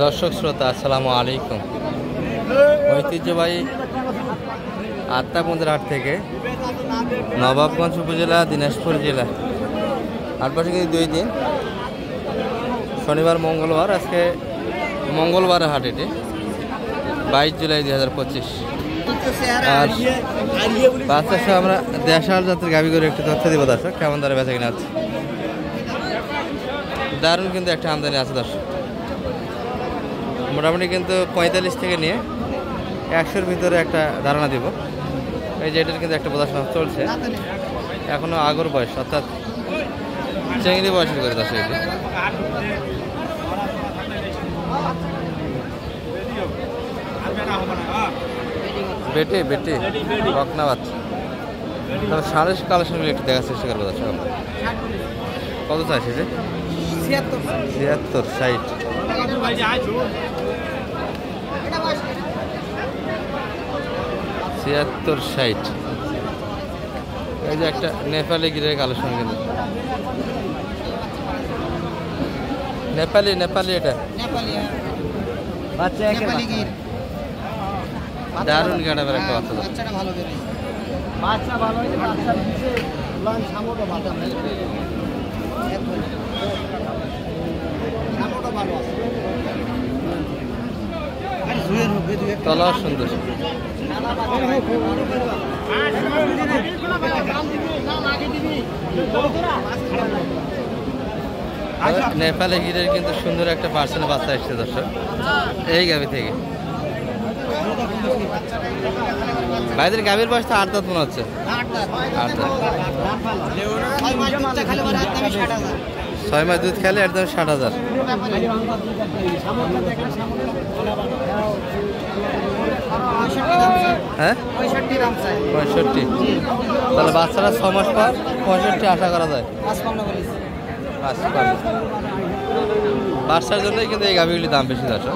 দর্শক শ্রোতা আসসালামু আলাইকুম। ঐতিহ্যবাহী আত্মাকুন্দের হাট থেকে নবাবগঞ্জ উপজেলা দিনাজপুর জেলা হাটবাসী কিন্তু 2 দিন, শনিবার মঙ্গলবার। আজকে মঙ্গলবারের হাট, এটি 22 জুলাই 2025। আর বাচ্চার সহ আমরা দেশাল জাতের গাভী করে একটু তথ্য দিব দর্শক, কেমন দরে বেচা কিনা আছে। দারুণ কিন্তু একটা আমদানি আছে দর্শক, মোটামুটি কিন্তু 45 থেকে নিয়ে 100-র ভিতরে একটা ধারণা দিব। এই যে এটার কিন্তু একটা প্রদর্শন চলছে, এখনো আগর বয়স, অর্থাৎ চেংড়ি বয়সের করে দর্শক। এটি বেটে বেটে বকনা বাচ্চা, তবে সাড়ে কালেকশনগুলো একটু দেখার চেষ্টা করবো দর্শক। কত চাইছে যে 76, 60, 76, 60। এই যে একটা নেপালি গিরের কালেকশন, কিন্তু নেপালি এটা বাচ্চা দারুণ গাড়াবের একটা বাচ্চা। তলাও সুন্দর। নেপালে গিরের কিন্তু সুন্দর একটা পার্সেন্ট বাচ্চা এসছে দর্শক এই গাভী থেকে। ভাইদের গাভীর বয়স তো 8 দাঁত মনে হচ্ছে। 6 মাস দুধ খেলে একদম 60,000। হ্যাঁ 65। তাহলে বাচ্চারা 6 মাস পর 65 আশা করা যায়। বাচ্চার জন্যই কিন্তু এই গাভীগুলির দাম বেশি দর্শক।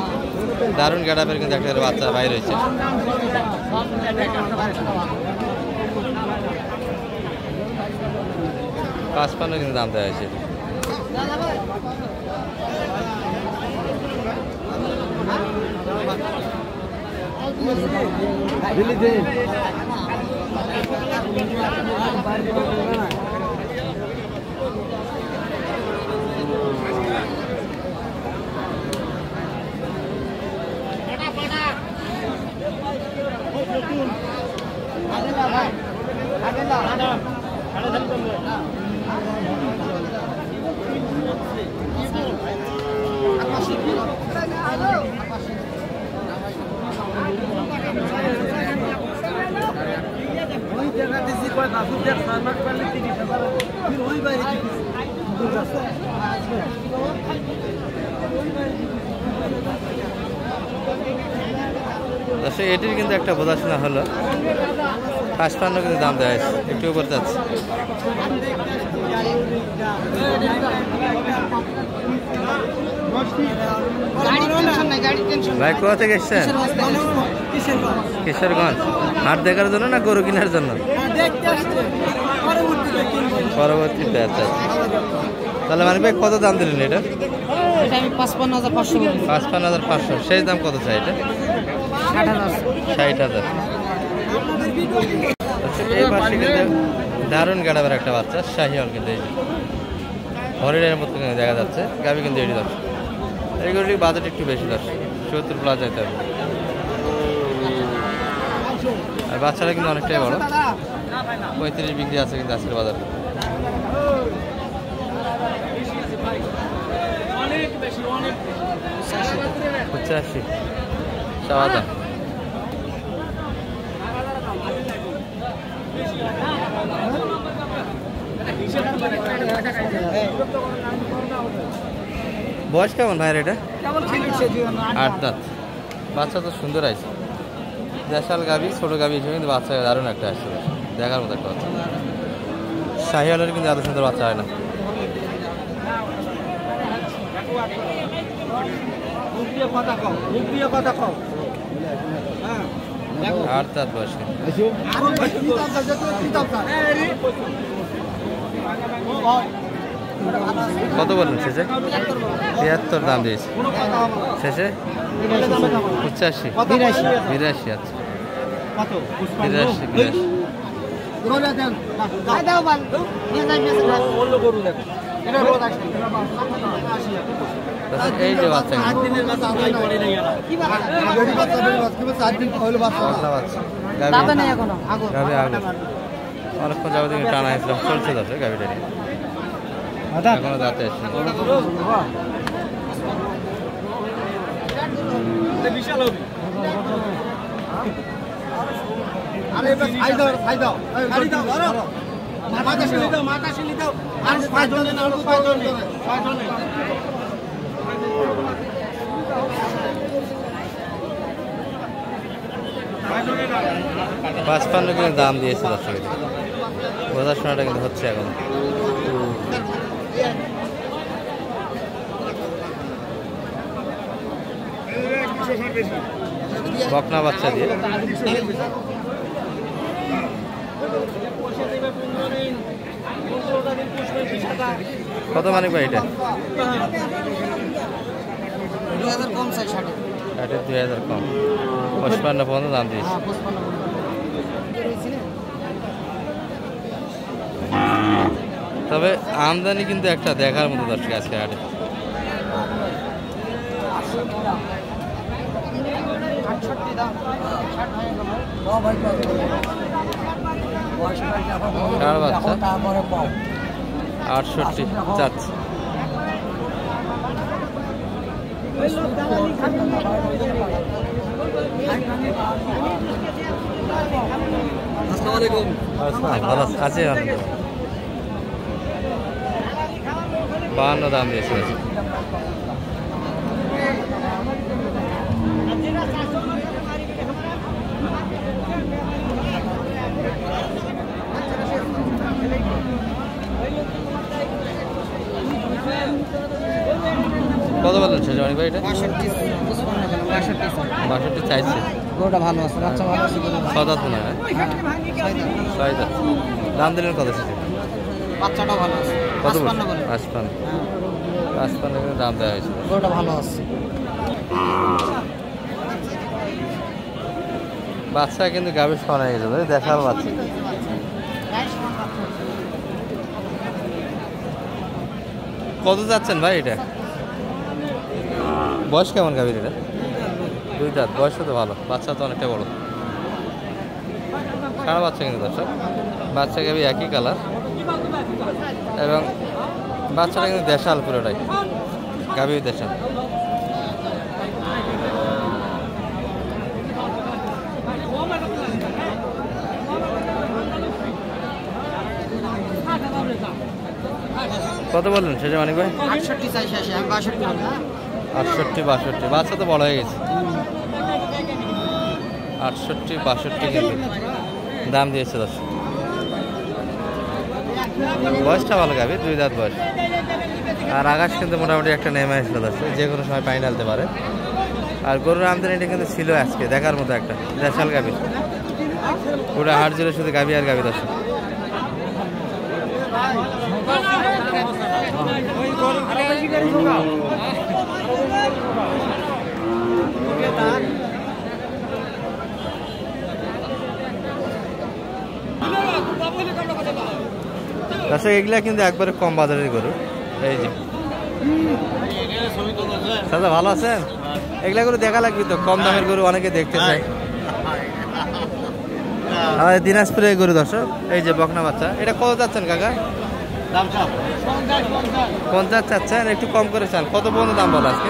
দারুণ গেটাপের কিন্তু একটা বাচ্চা বাইরে হয়েছে। $55 কিন্তু দাম দেওয়া হয়েছে। এটির কিন্তু একটা বোঝাশোনা হলো 55 কিন্তু দাম দেওয়া হয়েছে, একটু উপর যাচ্ছে। ভাই কোথা থেকে এসছেন? কিশোরগঞ্জ। হাট দেখার জন্য না গরু কেনার জন্য? পরবর্তীতে। আচ্ছা, তাহলে মানে ভাই কত দাম দিলেন এটা? 55,500। সেই দাম কত চাই এটা? 60,000। এই পাশে কিন্তু দারুণ গাড়াবার একটা বাচ্চা শাহিওয়াল, কিন্তু হরিণের মতো দেখা যাচ্ছে গাভী কিন্তু এটি দর্শক। এইগুলির বাজেট একটু বেশি দর্শক, 70+ যাইতে হবে। আর বাচ্চারা কিন্তু অনেকটাই বড়, 35 বিক্রি আছে কিন্তু আজকের বাজারে। $85 চাওয়া। বয়স কেমন ভাইয়ের এটা? 8 দাঁত। বাচ্চা তো সুন্দর আছে, দেশাল গাভী, ছোট গাভী হিসেবে কিন্তু বাচ্চা দারুণ একটা আসছে, দেখার মতো একটা বাচ্চা। শাহিওয়ালের কিন্তু এত সুন্দর বাচ্চা হয় না। 8 দাঁত বয়স। কত বললেন শেষে? ৭৩ দাম দিয়েছে। শেষে 85 82 আচ্ছা 82 এই যে বাচ্চা অনেকক্ষণ যাবো দিকে টানা হয়েছিলাম, চলছে যাচ্ছে গাড়িটা নিয়ে এখনো যাতে আসছে। $55 কিন্তু দাম দিয়েছে দর্শক, বোঝার শোনাটা কিন্তু হচ্ছে এখন। বকনা বাচ্চা দিয়ে কত মানে ভাই এটা? 2000 কম স্যার, 2000 কম, 55 পর্যন্ত দাম দিয়েছে। তবে আমদানি কিন্তু একটা দেখার মতো দর্শক আজকে হাটে। ষাঁড় বাচ্চা 68 চাচ্ছে। ভালো আছে, 52 দাম দিয়েছে। কত বলেন শেষে ভাই এটা? 62 চাইছে। গরুটা ভালো আছে, বাচ্চা ভালো আছে। সদাত না, ছয় দাঁত। দাম দিলেন কত শেষে? বাচ্চাটা ভালো আছে। কত? 55 দাম দেওয়া হয়েছে। গরুটা ভালো আছে। বাচ্চা কিন্তু গাভীর সমান হয়ে গেছে, দেখার বাচ্চা। কত যাচ্ছেন ভাই এটা? বয়স কেমন গাভীর এটা? 2 দাঁত। বয়স তো ভালো, বাচ্চা তো অনেকটা বড়। সারা বাচ্চা কিন্তু দর্শক, বাচ্চা গাভী একই কালার এবং বাচ্চাটা কিন্তু দেশাল পুরোটাই, গাভী দেশাল। কত বললেন সেটা মানিক ভাই? 68 চাইছি, আমি 62 বললাম। 68 62, বাচ্চা তো বড় হয়ে গেছে। 68 62 কিন্তু দাম দিয়েছে দর্শক। বয়সটা ভালো গাভী, 2 দাঁত বয়স। আর আকাশ কিন্তু মোটামুটি একটা নেমে আসলো দর্শক, যে কোনো সময় পানি ঢালতে পারে। আর গরুর আমদানিটা কিন্তু ছিল আজকে দেখার মতো একটা দেশাল গাভী। পুরো হাট জুড়ে শুধু গাভী আর গাভী দর্শক। দর্শক এগুলা কিন্তু একবারে কম বাজারের গরু। এই যে দাদা ভালো আছেন? এগুলা গরু দেখা লাগবে তো, কম দামের গরু অনেকে দেখতে চায়। আমাদের দিনাজপুরের গরু দর্শক, এই যে বকনা বাচ্চা। এটা কত চাচ্ছেন কাকা? 50 চাচ্ছেন, একটু কম করে চান। কত পর্যন্ত দাম বলো আজকে?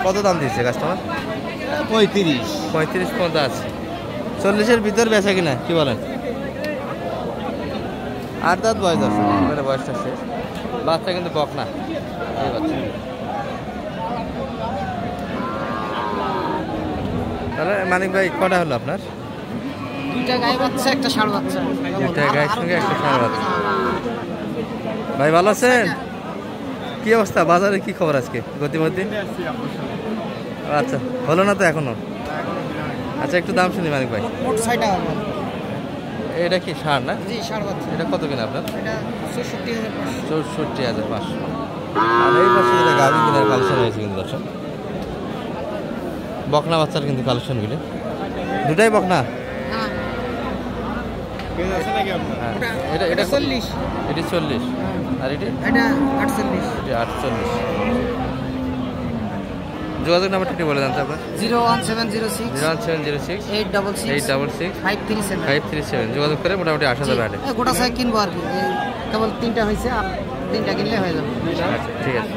কত দাম দিচ্ছে কাস্টমার? 35 পর্যন্ত আছে। 40-এর ভিতর বেচা কিনা কি বলেন? 8 দাঁত বয়স দর্শক, মানে বয়সটা শেষ। বাচ্চা কিন্তু বকনা এই বাচ্চা। তাহলে মানিক ভাই কটা হলো আপনার? 2টা গাই বাচ্চা, একটা ষাঁড় বাচ্চা। 2টা গায়ের সঙ্গে একটা ষাঁড় বাচ্চা। ভাই ভালো আছেন? কি অবস্থা, বাজারে কি খবর আজকে গতিমধ্যে? আচ্ছা, হলো না তো এখনো? আচ্ছা, একটু দাম শুনি মানিক ভাই। মোট 6 টাকা। এটা কি ষাঁড় না? জি ষাড় বাচ্চা। এটা কত কিনা আপনার? এটা 64,500। 64,500। আর এই পাশে যেটা গাভি কিনার কালেকশন হয়েছে কিন্তু দর্শক, বকনা বাচ্চার কিন্তু কালেকশনগুলি দুটাই বকনা। হ্যাঁ হ্যাঁ ওটা এটা এটা 40। এটি 40 আর এটি এটা 48। 48। যোগাযোগ নাম্বারটা একটু বলে দেন তো আপনার। 01706 01706 866 866 537। 537 যোগাযোগ করে মোটামুটি আসা যাবে হাটে। গোটা সাইজ কিনবো আর কি, এই কেবল 3টা হয়েছে, আর 3টা কিনলে হয়ে যাবে। আচ্ছা ঠিক আছে।